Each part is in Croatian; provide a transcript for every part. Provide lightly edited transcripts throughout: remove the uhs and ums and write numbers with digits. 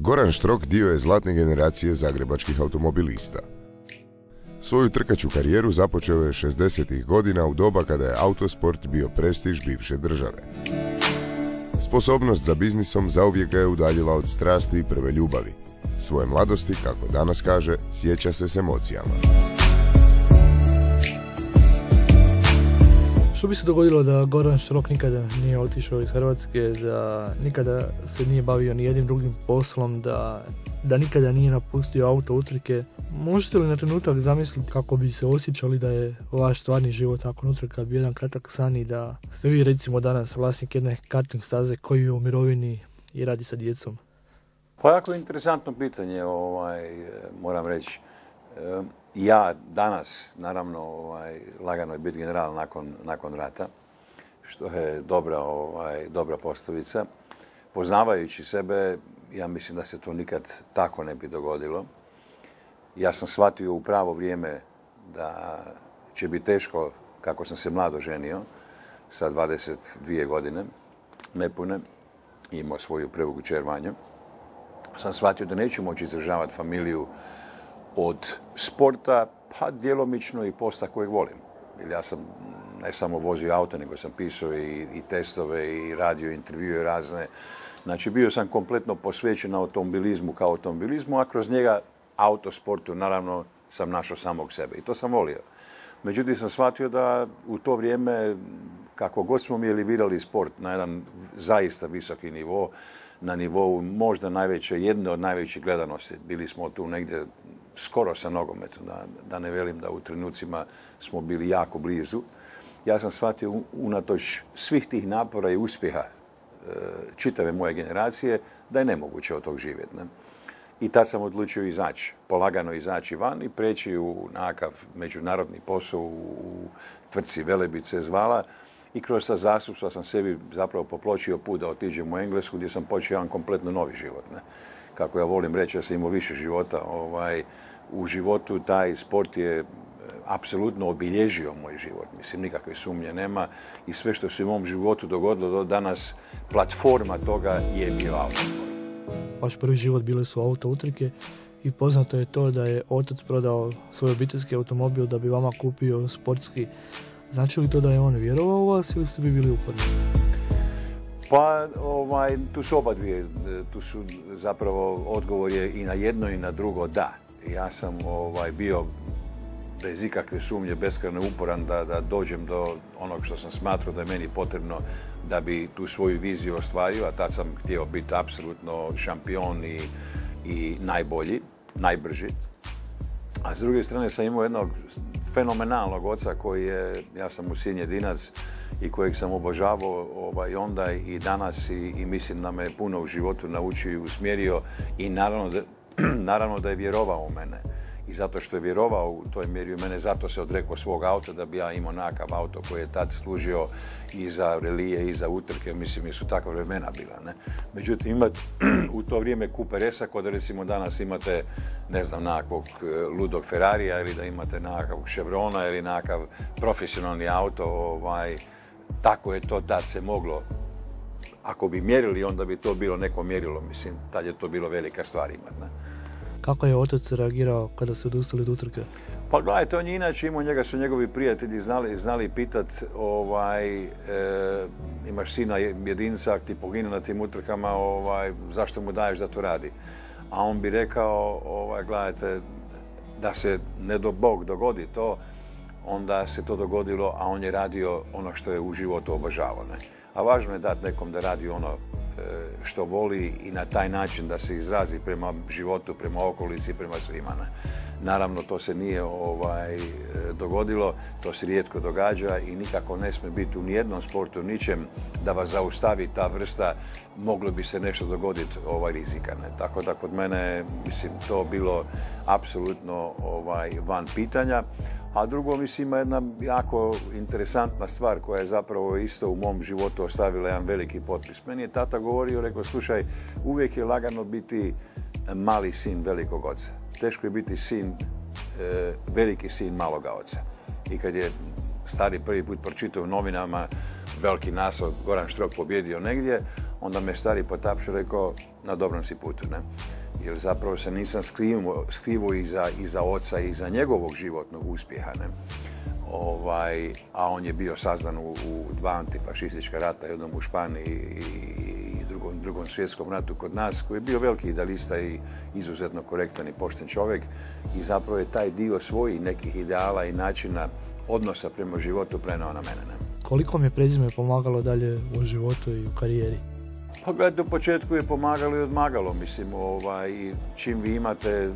Goran Štrok dio je zlatne generacije zagrebačkih automobilista. Svoju trkaću karijeru započeo je 60-ih godina u doba kada je autosport bio prestiž bivše države. Sposobnost za biznisom zauvijek ga je udaljila od strasti i prve ljubavi. Svoje mladosti, kako danas kaže, sjeća se s emocijama. Što bi se dogodilo da Goran Štrok nikada nije otišao iz Hrvatske, da nikada se nije bavio ni jednim drugim poslom, da nikada nije napustio auto utrke? Možete li na trenutak zamisliti kako bi se osjećali da je vaš stvarni život nakon utrka bio jedan kratak san i da ste vi recimo danas vlasnik jedne karting staze koji je u mirovini i radi sa djecom? Pa jako interesantno pitanje, moram reći. Ja danas, naravno, lagano je biti general nakon rata, što je dobra postavica. Poznavajući sebe, ja mislim da se to nikad tako ne bi dogodilo. Ja sam shvatio u pravo vrijeme da će biti teško, kako sam se mlado ženio, sa 22 godine, nepune, imao svoju prvu kćer Vanju. Sam shvatio da neću moći izdržavati familiju od sporta, pa djelomično i posla kojeg volim. Jer ja sam ne samo vozio auto, nego sam pisao i testove i radio intervjue razne. Znači, bio sam kompletno posvećen automobilizmu kao automobilizmu, a kroz njega autosportu, naravno, sam našao samog sebe. I to sam volio. Međutim, sam shvatio da u to vrijeme, kako god smo mi elivirali sport na jedan zaista visoki nivo, na nivou možda jedne od najvećih gledanosti, bili smo tu negdje skoro sa nogometom, da ne velim da u trenucima smo bili jako blizu. Ja sam shvatio unatoč svih tih napora i uspjeha čitave moje generacije da je nemoguće od tog živjeti. Ne? I tad sam odlučio polagano izaći van i preći u nekakav međunarodni posao u tvrtci Velebice zvala i kroz ta zastupstva sam sebi zapravo popločio put da otiđem u Englesku gdje sam počeo jedan kompletno novi život. Ne? Kako ja volim reći, ja sam imao više života. U životu taj sport je apsolutno obilježio moj život. Mislim, nikakve sumnje nema i sve što se u mom životu dogodilo do danas, platforma toga je bio autosport. Vaš prvi život bile su auto utrke i poznato je to da je otac prodao svoj obiteljski automobil da bi vama kupio sportski. Znači li to da je on vjerovao u vas ili ste bi bili uporni? Pa, tu su oba dvije, tu su zapravo odgovor je i na jedno i na drugo da. Ja sam bio bez ikakve sumnje beskrajno uporan da dođem do onog što sam smatrao da je meni potrebno da bi tu svoju viziju ostvario, a tad sam htio biti apsolutno šampion i najbolji, najbrži. A s druge strane sam imao jednog fenomenalnog oca koji je, ja sam mu sin jedinac i kojeg sam obožavao onda i danas i mislim da me puno u životu naučio i usmjerio i naravno da je vjerovao u mene. I zato što je vjerovao u toj mjeri u mene, zato se odrekao svog auta da bi ja imao nekakav auto koji je tad služio i za relije i za utrke, mislim jer su takva vremena bila. Ne? Međutim, imati u to vrijeme Cooper S-a, kod recimo danas imate, ne znam, nekakvog ludog Ferrarija ili da imate nekakvog Chevrona ili nekakav profesionalni auto, tako je to tad se moglo. Ako bi mjerili, onda bi to bilo neko mjerilo, mislim, tad je to bilo velika stvar imati. Ne? Kako je otac reagirao kada se odustali od utrke? Pa gledajte, on je inače imao, njega su njegovi prijatelji znali pitat, imaš sina jedinca, ak ti pogine na tim utrkama, zašto mu daješ da to radi? A on bi rekao, gledajte, da se ne do Bog dogodi to, onda se to dogodilo, a on je radio ono što je u životu obožavao. Ne? A važno je dati nekom da radi ono što voli i na taj način da se izrazi prema životu, prema okolici, prema svima. Ne? Naravno, to se nije dogodilo, to se rijetko događa i nikako ne smije biti u nijednom sportu, ničem da vas zaustavi ta vrsta, moglo bi se nešto dogoditi rizika. Ne? Tako da kod mene, mislim, to bilo apsolutno van pitanja. A drugo, mislim, ima jedna jako interesantna stvar koja je zapravo isto u mom životu ostavila jedan veliki potpis. Meni je tata govorio, rekao, slušaj, uvijek je lagano biti mali sin velikog oca. Teško je biti veliki sin maloga oca. I kad je stari prvi put pročitao u novinama veliki naslov Goran Štrok pobjedio negdje, onda me stari potapšao rekao, na dobrom si putu, ne? Jer zapravo se nisam skrivao iza oca i iza njegovog životnog uspjeha, ne? A on je bio sazdan u dva antifašistička rata, jednom u Španiji i drugom svjetskom ratu kod nas, koji je bio veliki idealista i izuzetno korektan i pošten čovjek i zapravo je taj dio svojih nekih ideala i načina odnosa prema životu preneo na mene. Ne? Koliko mi je prezime pomagalo dalje u životu i u karijeri? Pa gledajte, u početku je pomagalo i odmagalo, mislim, i čim vi imate,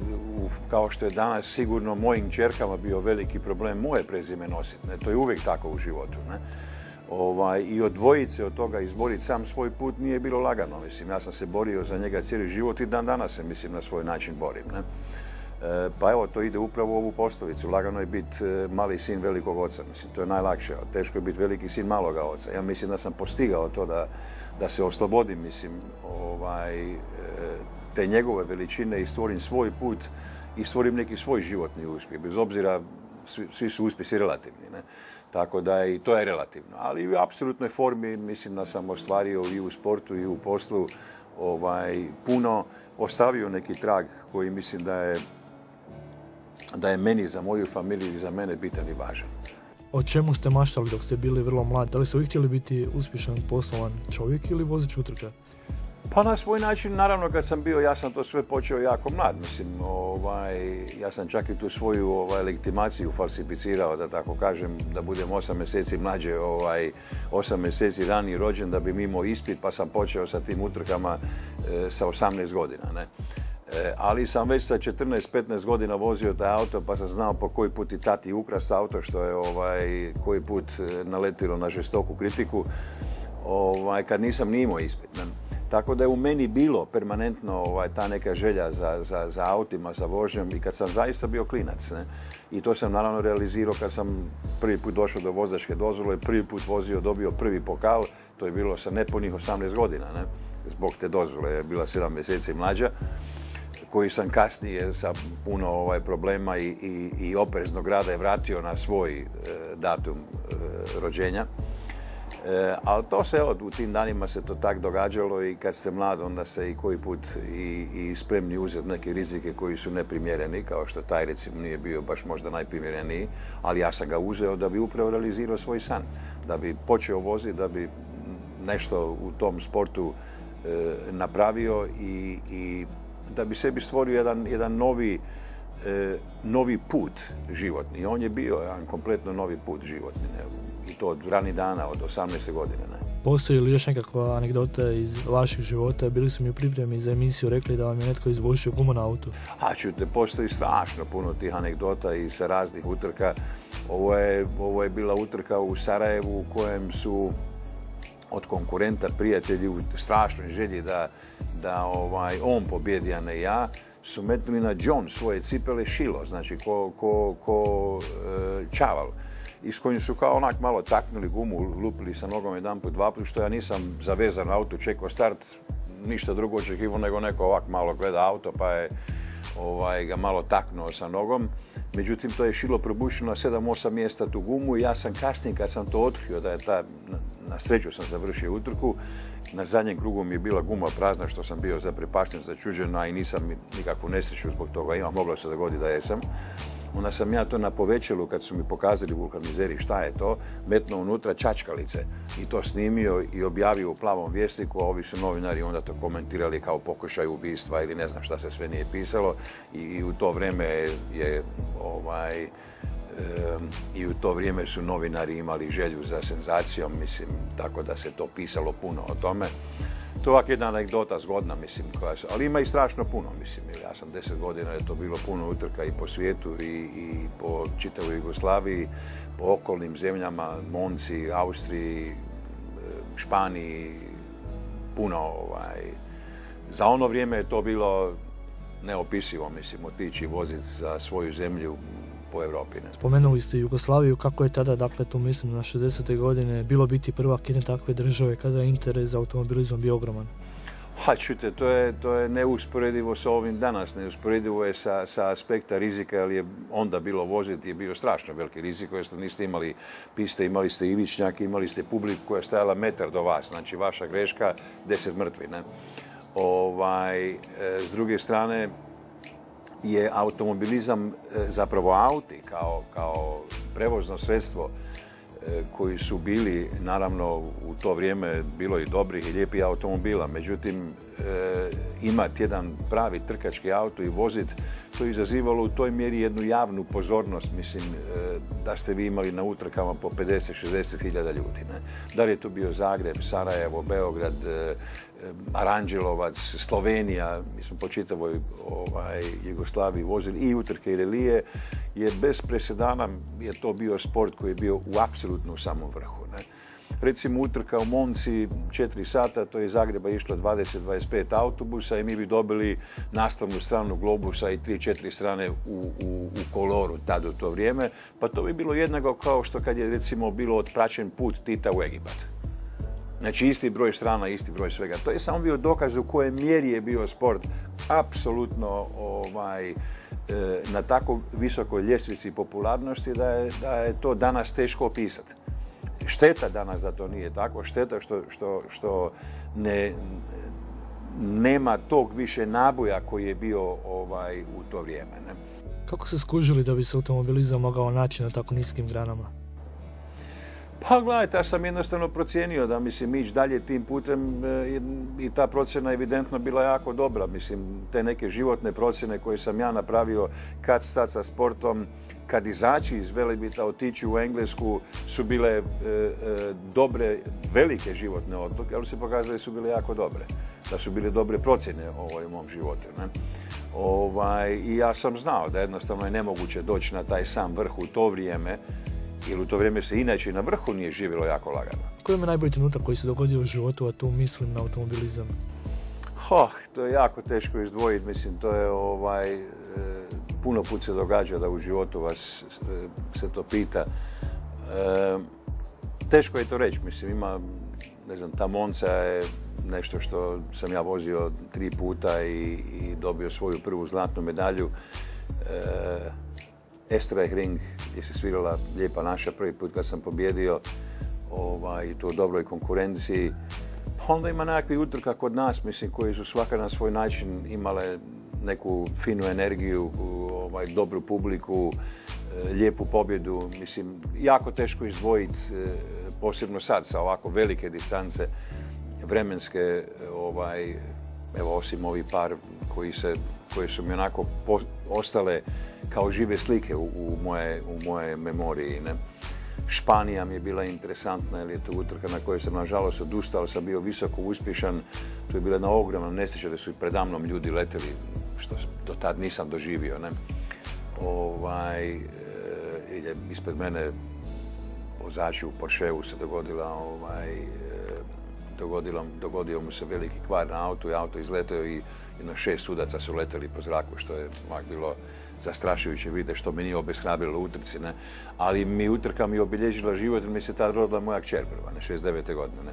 kao što je danas sigurno mojim kćerkama bio veliki problem moje prezime nositi, ne? To je uvijek tako u životu, ne? I odvojiti se od toga, izboriti sam svoj put nije bilo lagano, mislim, ja sam se borio za njega cijeli život i dan danas se, mislim, na svoj način borim, ne? Pa evo, to ide upravo u ovu poslovicu. Lagano je biti mali sin velikog oca. Mislim, to je najlakše. Teško je biti veliki sin maloga oca. Ja mislim da sam postigao to da se oslobodim, mislim, te njegove veličine i stvorim svoj put i stvorim neki svoj životni uspjeh. Bez obzira, svi su uspjesi relativni, ne? Tako da i to je relativno. Ali u apsolutnoj formi mislim da sam ostvario i u sportu i u poslu puno, ostavio neki trag koji mislim da je meni, za moju familiju i za mene bitan i važan. O čemu ste maštali dok ste bili vrlo mladi? Da li ste uvijek htjeli biti uspješan, poslovan čovjek ili vozič utrka? Pa na svoj način, naravno kad sam bio, ja sam to sve počeo jako mlad. Mislim, ja sam čak i tu svoju legitimaciju falsificirao, da tako kažem, da budem 8 mjeseci mlađe, 8 mjeseci ranije rođen, da bi imao ispit, pa sam počeo sa tim utrkama sa 18 godina, ne? Ali sam već sa 14-15 godina vozio taj auto, pa sam znao po koji put i tati ukras auto, što je koji put naletilo na žestoku kritiku, kad nisam ni imao ispit, ne? Tako da je u meni bilo permanentno ta neka želja za autima, za vožnjom i kad sam zaista bio klinac, ne? I to sam naravno realizirao kad sam prvi put došao do vozačke dozvole, prvi put vozio, dobio prvi pokal, to je bilo sa nepunih 18 godina, ne? Zbog te dozvole je bila 7 mjeseci mlađa, koji sam kasnije sa puno problema i opreznog rada je vratio na svoj datum rođenja. Ali to se, u tim danima se to tak događalo i kad ste mlad, onda ste i koji put i spremni uzeti neke rizike koji su neprimjereni, kao što taj recimo nije bio baš možda najprimjereniji, ali ja sam ga uzeo da bi upravo realizirao svoj san, da bi počeo voziti, da bi nešto u tom sportu napravio i da bi sebi stvorio jedan novi put životni. I on je bio jedan kompletno novi put životni, ne? I to od ranih dana, od 18. godine. Ne? Postoji li još nekakva anegdota iz vaših života? Bili su mi u pripremi za emisiju rekli da vam je netko izvošio gumu na autu. A čujte, postoji strašno puno tih anegdota i sa raznih utrka. Ovo je bila utrka u Sarajevu u kojem su od konkurenta prijatelji u strašnoj želji da on pobjedi, a ne ja, su metnuli na džon svoje cipele šilo, znači ko čaval. I s kojim su kao onak malo taknuli gumu, lupili sa nogom jedan put, dva put, što ja nisam zavezan na auto, čekao start, ništa drugo očekivao nego neko ovak malo gleda auto pa je ga malo taknuo sa nogom. Međutim, to je šilo probušilo na 7-8 mjesta tu gumu i ja sam kasnije kad sam to otkrio da je na sreću sam završio utrku, na zadnjem krugu mi je bila guma prazna što sam bio zaprepašten, začuđen, a i nisam nikakvu nesreću zbog toga imao, moglo se dogoditi da jesam. Onda sam ja to na povećalu, kad su mi pokazali vulkanizeri šta je to, metnuo unutra čačkalice i to snimio i objavio u Plavom vjesniku, a ovi su novinari onda to komentirali kao pokušaj ubistva ili ne znam šta se sve nije pisalo i u to vrijeme i u to vrijeme su novinari imali želju za senzacijom, mislim, tako da se to pisalo puno o tome. To je ovak jedna anegdota zgodna, mislim, ali ima i strašno puno, mislim, jer ja sam 10 godina, je to bilo puno utrka i po svijetu i po čitavoj Jugoslaviji, po okolnim zemljama, Monci, Austriji, Španiji, puno, za ono vrijeme je to bilo neopisivo, mislim, otići i voziti za svoju zemlju po Europi. Ne? Spomenuli ste Jugoslaviju, kako je tada, dakle, tu mislim na 60. godine, bilo biti prvak jedne takve države kada je interes za automobilizmom bio ogroman? Čujte, to je neusporedivo sa ovim danas, neusporedivo je sa aspekta rizika, jer je onda bilo voziti, je bio strašno veliki rizik, jer ste niste imali piste, imali ste ivičnjake, imali ste publiku koja je stajala metar do vas, znači vaša greška, 10 mrtvi, ne? S druge strane je automobilizam, zapravo auti kao prevozno sredstvo koji su bili, naravno u to vrijeme bilo i dobrih i lijepih automobila, međutim imati jedan pravi trkački auto i voziti, to je izazivalo u toj mjeri jednu javnu pozornost, mislim, da ste vi imali na utrkama po 50-60 hiljada ljudi. Ne? Da li je to bio Zagreb, Sarajevo, Beograd, Aranđelovac, Slovenija, mi smo po čitavoj Jugoslaviji vozili i utrke i relije, jer bez presedana je to bio sport koji je bio u apsolutno u samom vrhu. Ne? Recimo utrka u Monci 4 sata, to je iz Zagreba išlo 20-25 autobusa i mi bi dobili nastavnu stranu Globusa i 3-4 strane u Koloru tada u to vrijeme, pa to bi bilo jednako kao što kad je recimo bilo otpraćen put Tita u Egipat. Znači isti broj strana, isti broj svega. To je samo bio dokaz u kojoj mjeri je bio sport apsolutno na tako visokoj ljestvici popularnosti da je to danas teško opisati. Šteta danas da to nije tako, šteta što nema tog više naboja koji je bio u to vrijeme. Ne? Kako se skužili da bi se automobilizam mogao naći na tako niskim granama? Pa gledajte, ja sam jednostavno procijenio da mislim ići dalje tim putem i ta procjena evidentno bila jako dobra. Mislim, te neke životne procjene koje sam ja napravio kad stati sa sportom, kad izaći iz Velebita, otići u Englesku su bile dobre, velike životne odluke, ali se pokazali su bile jako dobre. Da su bile dobre procjene u mom životu. Ne? I ja sam znao da jednostavno je nemoguće doći na taj sam vrh u to vrijeme, jer u to vrijeme se inače i na vrhu nije živjelo jako lagano. Koji je najbolji trenutak koji se dogodio u životu, a tu mislim na automobilizam? To je jako teško izdvojiti, mislim, to je puno put se događa da u životu vas se to pita. Teško je to reći, mislim, ima, ne znam, ta Monza je nešto što sam ja vozio 3 puta i dobio svoju prvu zlatnu medalju. Estrahring gdje se svirala Lijepa naša prvi put kad sam pobjedio i to u dobroj konkurenciji. Pa onda ima nekakvih utrka kod nas, mislim, koji su svaka na svoj način imale neku finu energiju, dobru publiku, lijepu pobjedu. Mislim, jako teško izdvojiti, posebno sad sa ovako velike distance vremenske, evo osim ovih par koji su mi onako ostale kao žive slike u moje memoriji. Ne? Španija mi je bila interesantna, jer je to utrka na kojoj sam nažalost odustao, sam bio visoko uspješan. To je bila jedna ogromna nesreća da su i predamnom ljudi leteli, što do tad nisam doživio. Ne? Ispred mene vozaču u Porscheu se dogodio mu se veliki kvar na autu i auto izletio i 6 sudaca su leteli po zraku, što je bilo zastrašujuće vidjeti, što me nije obeshrabrilo u utrci. Ne? Ali utrka mi je obilježila život jer mi se tad rodila moja kćer prva, 69. godine. Ne?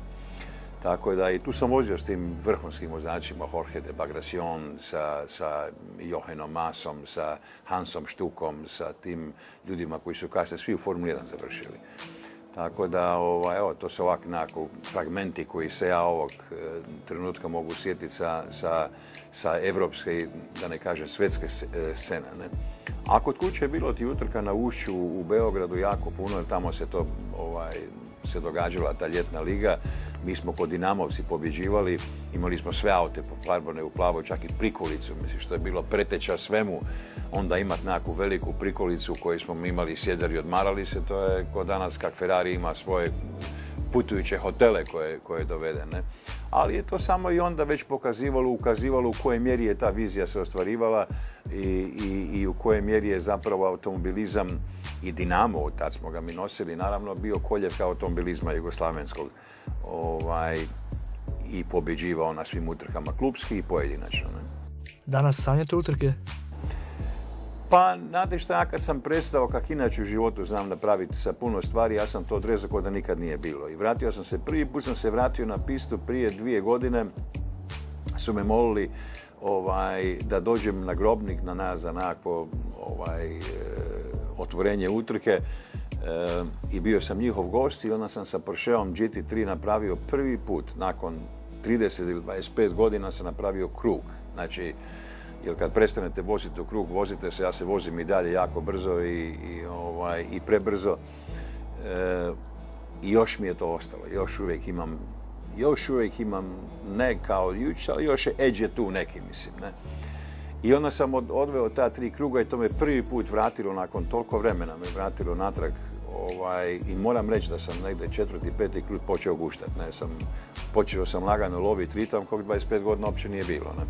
Tako da i tu sam vozio s tim vrhunskim vozačima, Jorge de Bagration, sa Johanom Masom, sa Hansom Stukom, sa tim ljudima koji su kasnije svi u Formuli 1 završili. Tako da, to su ovak nekako fragmenti koji se ja ovog trenutka mogu sjetiti sa evropske, da ne kažem, svjetske scene. Ne? A kod kuće je bilo ti utrka na Ušću u Beogradu jako puno, jer tamo se to se događala ta ljetna liga. Mi smo kod Dinamovci pobjeđivali, imali smo sve aute pofarbane u plavo, čak i prikolicu, mislim, što je bilo preteča svemu. Onda imati nekakvu veliku prikolicu koju smo imali, sjedali i odmarali se, to je kod danas kak Ferrari ima svoje putujuće hotele koje dovede. Ne? Ali je to samo i onda već ukazivalo u kojoj mjeri je ta vizija se ostvarivala i u kojoj mjeri je zapravo automobilizam i Dinamo, tad smo ga mi nosili, naravno bio koljevka automobilizma jugoslavenskog i pobjeđivao na svim utrkama klupski i pojedinačno. Ne? Danas sanjate utrke? Pa, znate šta, ja kad sam prestao, kak inače u životu znam napraviti sa puno stvari, ja sam to odrezao kao da nikad nije bilo. I vratio sam se, prvi put sam se vratio na pistu prije 2 godine, su me molili da dođem na Grobnik za nekakvo otvorenje utrke i bio sam njihov gost i onda sam sa Porscheom GT3 napravio prvi put nakon 30 ili 25 godina sam napravio krug. Znači, jer kad prestanete voziti u krug, vozite se, ja se vozim i dalje jako brzo i prebrzo. I još mi je to ostalo. Još uvijek imam ne kao jučer, ali još je edge tu neki, mislim, ne. I onda sam odveo ta 3 kruga i to me prvi put vratilo, nakon toliko vremena me vratilo natrag. I moram reći da sam negdje 4. i 5. krug počeo guštati. Počeo sam lagano loviti ritam kog 25 godina uopće nije bilo. Ne?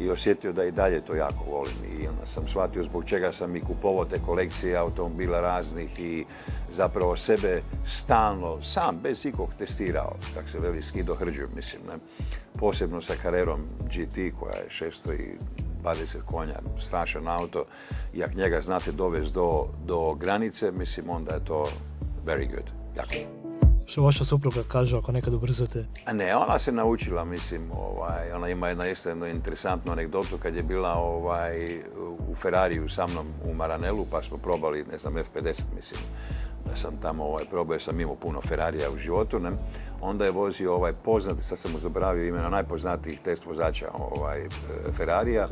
I osjetio da i dalje to jako volim. I onda sam shvatio zbog čega sam i kupovao te kolekcije automobila raznih i zapravo sebe stalno, sam, bez ikog testirao, kako se veli, skido hrđu, mislim. Ne? Posebno sa Carrerom GT koja je 620 konja, strašan auto. I ako njega znate dovesti do granice, mislim, onda je to very good. Jako. Što vaša supruga kaže ako nekad ubrzate? A ne, ona se naučila, mislim, ona ima jednu interesantnu anegdotu kad je bila u Ferrariju sa mnom u Maranelu, pa smo probali, ne znam, F50, mislim, da sam tamo probao, sam imao puno Ferrarija u životu, ne? Onda je vozio poznat, sad sam mu zaboravio imena najpoznatijih test vozača Ferrarija.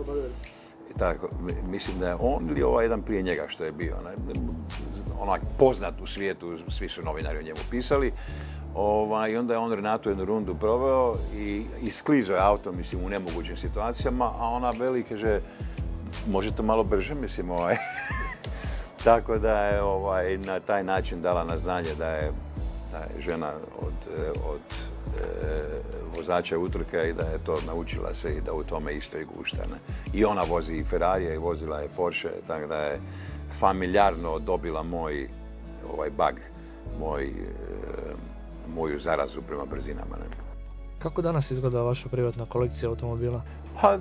Tako, mislim da je on ili jedan prije njega što je bio. Onak poznat u svijetu, svi su novinari o njemu pisali. I onda je on Renatu jednu rundu proveo i sklizao je auto, mislim, u nemogućim situacijama, a ona veli, kaže, možete malo brže, mislim, Tako da je na taj način dala na znanje da je žena od vozača utrka i da je to naučila se i da u tome isto i gušta. Ne? I ona vozi i Ferrarija i vozila je Porsche, tako da je familijarno dobila moj bug, moju zarazu prema brzinama. Ne? Kako danas izgleda vaša privatna kolekcija automobila? Pa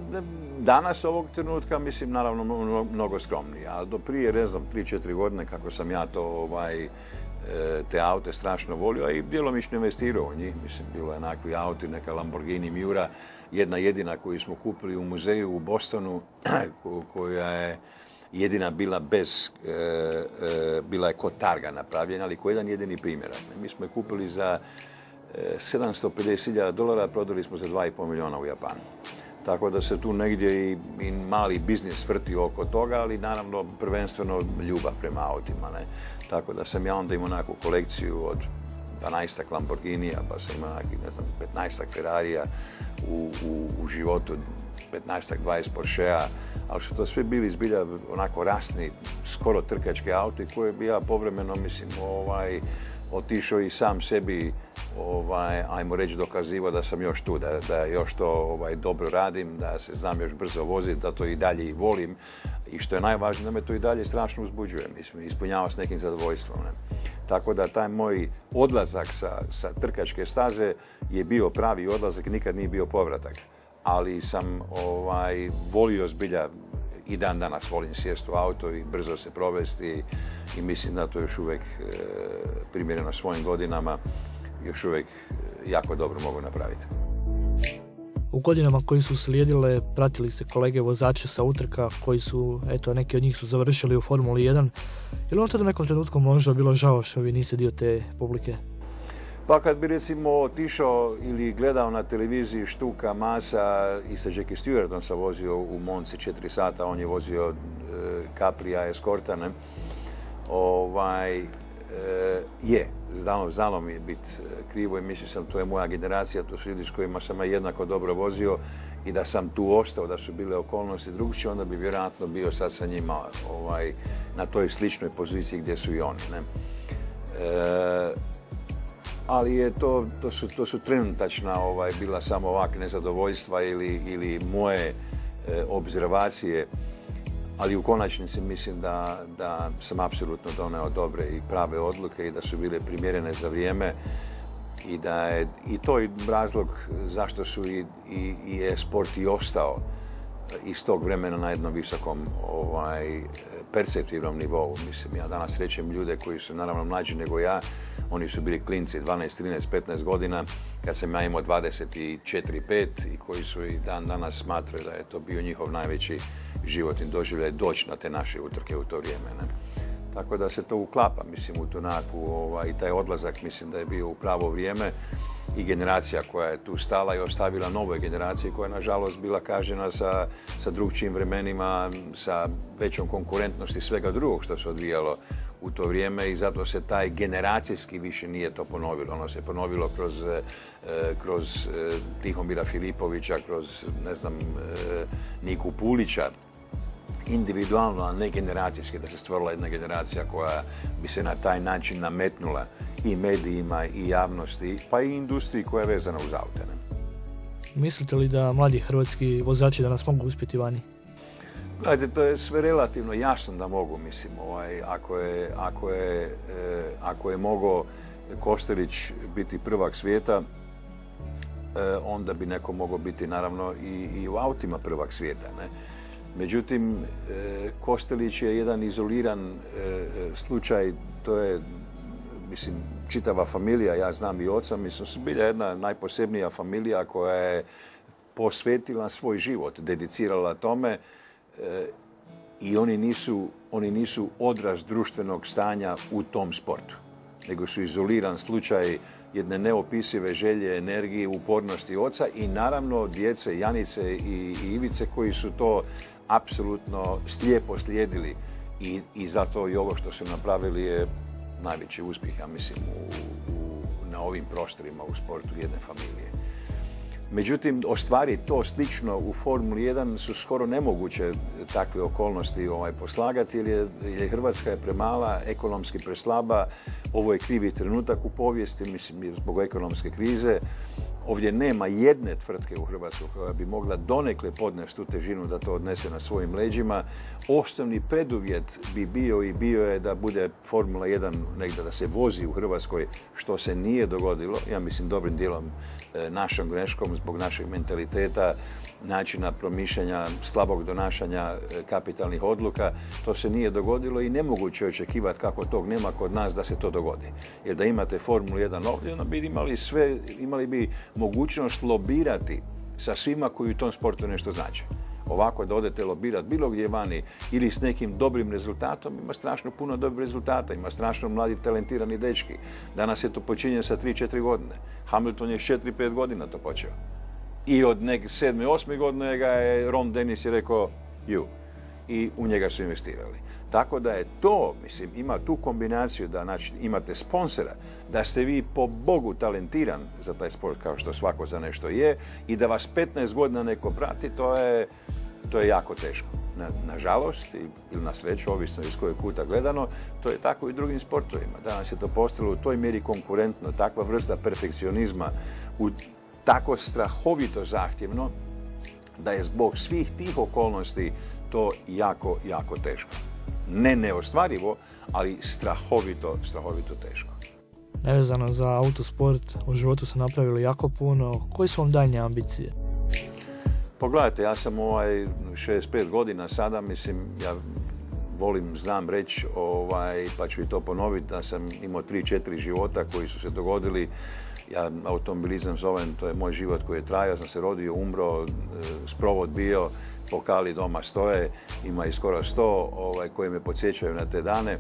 danas ovog trenutka, mislim, naravno mnogo skromnije, ali do prije, ne znam, 3-4 godine kako sam ja to te aute strašno volio, a i djelomično investirao u njih. Mislim, bilo je onakvi auti, neka Lamborghini Miura, jedna jedina koju smo kupili u muzeju u Bostonu, koja je jedina bila bila je kod Targa napravljena, ali ko jedan jedini primjerak. Mi smo je kupili za $750,000, prodali smo za 2,5 milijuna u Japanu. Tako da se tu negdje i mali biznis vrti oko toga, ali naravno prvenstveno ljubav prema autima. Ne? Tako da sam ja onda imao neku kolekciju od 12 Lamborghinija, pa sam imao nekih, ne znam, 15 Ferrarija u životu, 15-20 Porschea, ali su to sve bili zbilja onako rasni, skoro trkačke auto koje bi ja povremeno, mislim, otišao i sam sebi, ajmo reći, dokazivao da sam još tu, da još to dobro radim, da se znam još brzo voziti, da to i dalje i volim i što je najvažnije, da me to i dalje strašno uzbuđuje, mislim, ispunjava s nekim zadovoljstvom. Ne? Tako da taj moj odlazak sa trkačke staze je bio pravi odlazak, nikad nije bio povratak. Ali sam volio zbilja i dan danas volim sjesti u auto i brzo se provesti i mislim da to još uvijek primjereno svojim godinama još uvijek jako dobro mogu napraviti. U godinama koji su slijedile pratili ste kolege vozače sa utrka koji su, eto, neki od njih su završili u Formuli 1. Je li ono tada u nekom trenutku možda bilo žao što vi niste dio te publike? Pa kad bi recimo otišao ili gledao na televiziji Štuka, Masa i sa Jackie Stewartom sam vozio u Monci 4 sata, on je vozio Caprija Escorta, ne? Znalo mi je biti krivo i mislio sam to je moja generacija, to su ljudi s kojima sam jednako dobro vozio i da sam tu ostao, da su bile okolnosti drugčije, onda bi vjerojatno bio sad sa njima na toj sličnoj poziciji gdje su i oni. Ne? Ali to su trenutačna bila samo ovak nezadovoljstva ili moje obzervacije, ali u konačnici mislim da sam apsolutno doneo dobre i prave odluke i da su bile primjerene za vrijeme i da je i to je razlog zašto su i e-sport i ostao iz tog vremena na jednom visokom perceptivnom nivou. Mislim, ja danas srećem ljude koji su naravno mlađi nego ja, oni su bili klinci 12, 13, 15 godina, kad sam ja imao 24-5 i koji su i dan danas smatraju da je to bio njihov najveći životni doživljaj doći na te naše utrke u to vrijeme. Ne? Tako da se to uklapa, mislim, u tu nekakvu, i taj odlazak mislim da je bio u pravo vrijeme i generacija koja je tu stala i ostavila novoj generaciji koja je nažalost bila kažnjena sa drugčijim vremenima, sa većom konkurentnosti svega drugog što se odvijalo u to vrijeme i zato se taj generacijski više nije to ponovilo. Ono se ponovilo kroz Tihomira Filipovića, kroz, ne znam, Niku Pulića, individualno, a ne generacijski, da se stvorila jedna generacija koja bi se na taj način nametnula i medijima i javnosti, pa i industriji koja je vezana uz aute. Mislite li da mladi hrvatski vozači danas mogu uspjeti vani? Gledajte, to je sve relativno jasno da mogu, mislim. Ako je mogao Kostelić biti prvak svijeta, onda bi neko mogao biti naravno i u autima prvak svijeta, ne? Međutim, Kostelić je jedan izoliran slučaj, to je, mislim, čitava familija, ja znam i oca, mislim, su bilja jedna najposebnija familija koja je posvetila svoj život, dedicirala tome i oni nisu odraz društvenog stanja u tom sportu, nego su izoliran slučaj jedne neopisive želje, energije, upornosti oca i naravno djece Janice i Ivice koji su to apsolutno slijepo slijedili i zato i ovo što su napravili je najveći uspjeh, ja mislim, na ovim prostorima u sportu jedne familije. Međutim, ostvariti to slično u Formuli 1 su skoro nemoguće takve okolnosti poslagati jer Hrvatska je premala, ekonomski preslaba, ovo je krivi trenutak u povijesti, mislim, zbog ekonomske krize. Ovdje nema jedne tvrtke u Hrvatskoj koja bi mogla donekle podnesti tu težinu da to odnese na svojim leđima. Osnovni preduvjet bi bio je da bude Formula 1 negdje da se vozi u Hrvatskoj, što se nije dogodilo. Ja mislim dobrim dijelom našom greškom zbog našeg mentaliteta, načina promišljanja, slabog donašanja kapitalnih odluka. To se nije dogodilo i nemoguće očekivati kako tog nema kod nas da se to dogodi. Jer da imate Formulu 1 ovdje, onda bi imali bi mogućnost lobirati sa svima koji u tom sportu nešto znače. Ovako da odete lobirati bilo gdje vani ili s nekim dobrim rezultatom, ima strašno puno dobrih rezultata, ima strašno mladi talentirani dečki. Danas je to počinje sa 3-4 godine. Hamilton je 4-5 godina to počeo. I od neke 7-8 godine ga je Ron Dennis je rekao i u njega su investirali. Tako da je to, mislim, ima tu kombinaciju da znači, imate sponsora, da ste vi po Bogu talentiran za taj sport kao što svako za nešto je i da vas 15 godina neko prati, to je jako teško. Nažalost ili na sreću, ovisno iz kojeg kuta gledano, to je tako i u drugim sportovima. Danas je to postalo u toj mjeri konkurentno, takva vrsta perfekcionizma, tako strahovito zahtjevno da je zbog svih tih okolnosti to jako, jako teško. Ne neostvarivo, ali strahovito teško. Nevezano za autosport, u životu su napravili jako puno. Koje su vam daljnje ambicije? Pogledajte, ja sam 65 godina sada, mislim, ja znam reći, pa ću i to ponoviti, da sam imao 3-4 života koji su se dogodili. Ja automobilizam zovem, to je moj život koji je trajao, sam se rodio, umro, sprovod bio, pokali doma stoje, ima i skoro 100 koji me podsjećaju na te dane,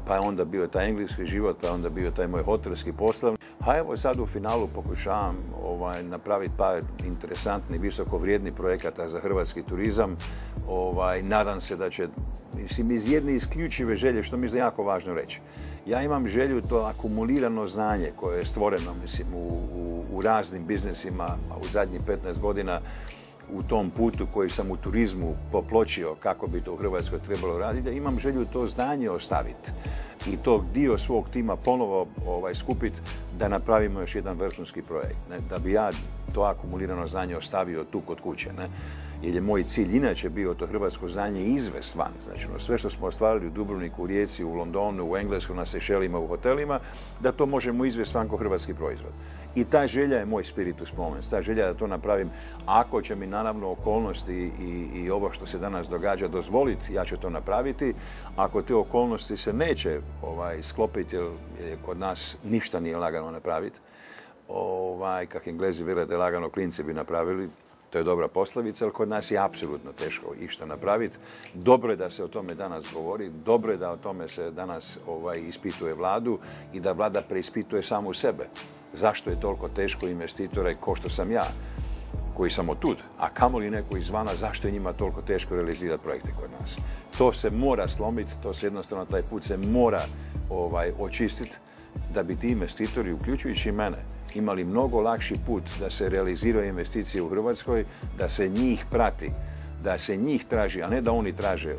pa je onda bio taj engleski život, pa je onda bio taj moj hotelski poslovni. A evo sad u finalu pokušavam napraviti par interesantnih, visoko vrijednih projekata za hrvatski turizam. Nadam se da će, mislim, iz jedne isključive želje, što mi je jako važno reći. Ja imam želju to akumulirano znanje koje je stvoreno, mislim, u raznim biznisima, u zadnjih 15 godina, u tom putu koji sam u turizmu popločio kako bi to u Hrvatskoj trebalo raditi, da imam želju to znanje ostaviti i to dio svog tima ponovo skupiti da napravimo još jedan vrhunski projekt. Ne? Da bi ja to akumulirano znanje ostavio tu kod kuće. Ne? Jer je moj cilj inače bio to hrvatsko znanje izvest van. Znači, sve što smo ostvarili u Dubrovniku, u Rijeci, u Londonu, u Englesku, na Sejšelima, u hotelima, da to možemo izvest van kao hrvatski proizvod. I ta želja je moj spiritus moments, ta želja da to napravim. Ako će mi naravno okolnosti i ovo što se danas događa dozvoliti, ja ću to napraviti. Ako te okolnosti se neće sklopiti, jer kod nas ništa nije lagano napraviti, kak Englezi vele da je lagano, klinci bi napravili. To je dobra poslovica, ali kod nas je apsolutno teško išta napraviti. Dobro je da se o tome danas govori, dobro je da o tome se danas ispituje vladu i da vlada preispituje samu sebe. Zašto je toliko teško investitora ko što sam ja, koji sam otud, a kamoli neko izvana, zašto je njima toliko teško realizirati projekte kod nas. To se mora slomiti, to se jednostavno, taj put se mora očistiti, da bi ti investitori, uključujući i mene, imali mnogo lakši put da se realiziraju investicije u Hrvatskoj, da se njih prati, da se njih traži, a ne da oni traže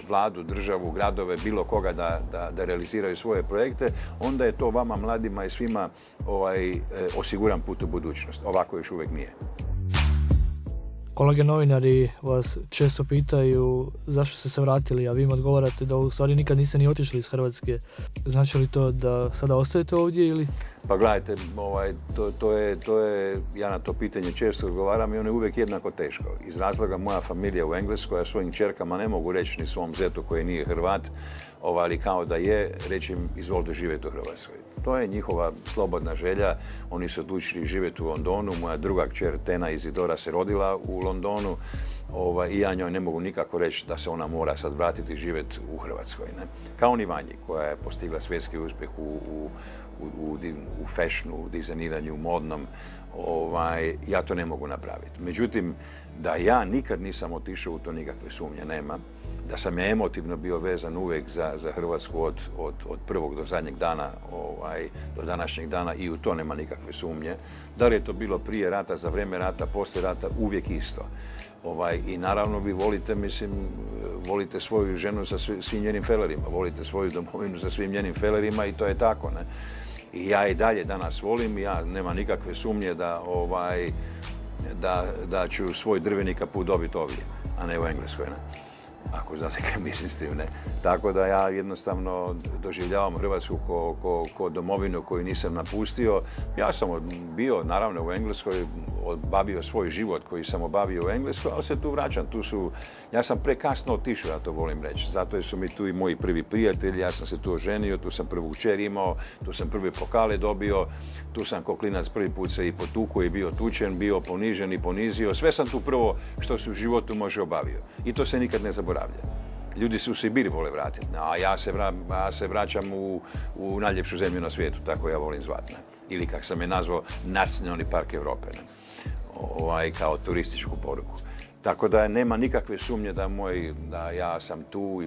vladu, državu, gradove, bilo koga da realiziraju svoje projekte, onda je to vama mladima i svima osiguran put u budućnost. Ovako još uvijek nije. Kolege novinari vas često pitaju zašto ste se vratili, a vi im odgovarate da u stvari nikad niste ni otišli iz Hrvatske. Znači li to da sada ostajete ovdje ili? Pa gledajte, to je, ja na to pitanje često odgovaram i ono je uvijek jednako teško. Iz razloga moja familija u Engleskoj, ja svojim ćerkama ne mogu reći ni svom zetu koji nije Hrvat, ali kao da je, reći im izvolite živjeti u Hrvatskoj. To je njihova slobodna želja, oni su odlučili živjeti u Londonu, moja druga kćer Tena Izidora se rodila u Londonu i ja njoj ne mogu nikako reći da se ona mora sad vratiti i živjeti u Hrvatskoj. Ne? Kao ni Vanji koja je postigla svjetski uspjeh u fashionu, u dizajniranju, modnom, ja to ne mogu napraviti. Međutim, da ja nikad nisam otišao u to, nikakve sumnje nema. Da sam ja emotivno bio vezan uvijek za Hrvatsku od prvog do zadnjeg dana, do današnjeg dana, i u to nema nikakve sumnje. Da li je to bilo prije rata, za vrijeme rata, poslije rata, uvijek isto. I naravno vi volite svoju ženu sa svim njenim felerima, volite svoju domovinu sa svim njenim felerima i to je tako. Ne? I ja i dalje danas volim, ja nema nikakve sumnje da ću svoj drveni kaput dobiti ovdje, a ne u Engleskoj. Ne? Ako znate kaj mislim s tim, ne. Tako da ja jednostavno doživljavam Hrvatsku ko domovinu koju nisam napustio. Ja sam bio, naravno, u Engleskoj, obavio svoj život koji sam obavio u Engleskoj, ali se tu vraćam. Ja sam prekasno otišao, ja to volim reći. Zato su mi tu i moji prvi prijatelji, ja sam se tu oženio, tu sam prvu kćer imao, tu sam prvi pokale dobio, tu sam ko klinac prvi put se i potukao i bio tučen, bio ponižen i ponizio. Sve sam tu prvo što se u životu može obavio. I to se nikad ne zaboravlja. Ljudi se u Sibir vole vratiti, a ja se vraćam u najljepšu zemlju na svijetu, tako ja volim zvati. Ili kak sam je nazvao, Nacionalni park Europe, kao turističku poruku. Tako da nema nikakve sumnje da ja sam tu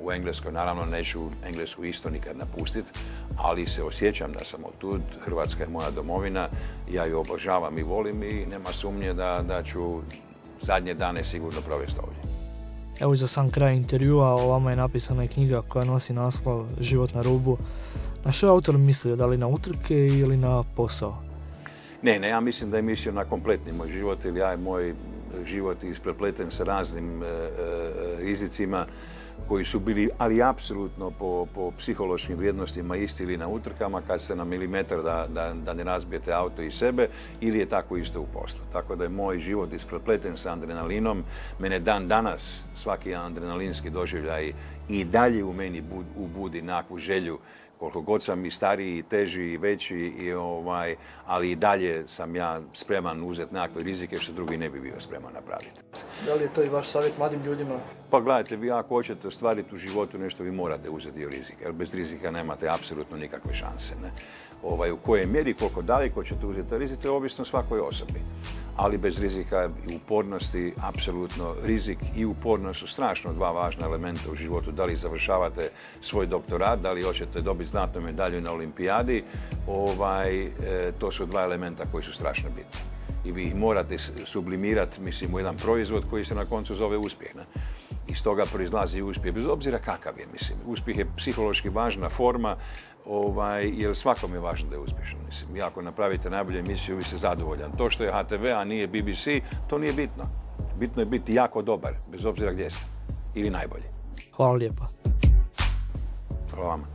u Engleskoj, naravno neću Englesku isto nikad napustiti, ali se osjećam da sam otud, Hrvatska je moja domovina, ja ju obožavam i volim i nema sumnje da ću zadnje dane sigurno provesti ovdje. Evo za sam kraj intervjua, o vama je napisana knjiga koja nosi naslov Život na rubu. Na što je autor mislio, da li na utrke ili na posao? Ne, ja mislim da je mislio na kompletni moj život, jer ja je moj život isprepleten sa raznim rizicima koji su bili, ali apsolutno po psihološkim vrijednostima isti, ili na utrkama kad ste na milimetar da ne razbijete auto i sebe, ili je tako isto u poslu. Tako da je moj život isprepleten sa adrenalinom. Mene dan danas svaki adrenalinski doživljaj i dalje u meni ubudi nekakvu želju, koliko god sam i stariji, i teži, i veći, ali i dalje sam ja spreman uzeti nekakve rizike što drugi ne bi bio spreman napraviti. Da li je to i vaš savjet mladim ljudima? Pa gledajte, vi ako hoćete ostvariti u životu nešto, vi morate uzeti rizike, jer bez rizika nemate apsolutno nikakve šanse. Ne? U kojoj mjeri, koliko daleko ćete uzeti rizik, to je ovisno svakoj osobi. Ali bez rizika i upornosti, apsolutno rizik i upornost su strašno dva važna elementa u životu. Da li završavate svoj doktorat, da li hoćete dobiti zlatnu medalju na olimpijadi, to su dva elementa koji su strašno bitni. I vi ih morate sublimirati, mislim, u jedan proizvod koji se na koncu zove uspjeh. Ne? Iz toga proizlazi uspjeh, bez obzira kakav je, mislim. Uspjeh je psihološki važna forma, jer svakom je važno da je uspješan. Mislim, i ako napravite najbolju emisiju, vi ste zadovoljan. To što je HTV, a nije BBC, to nije bitno. Bitno je biti jako dobar, bez obzira gdje ste. Ili najbolji. Hvala lijepa. Hvala vama.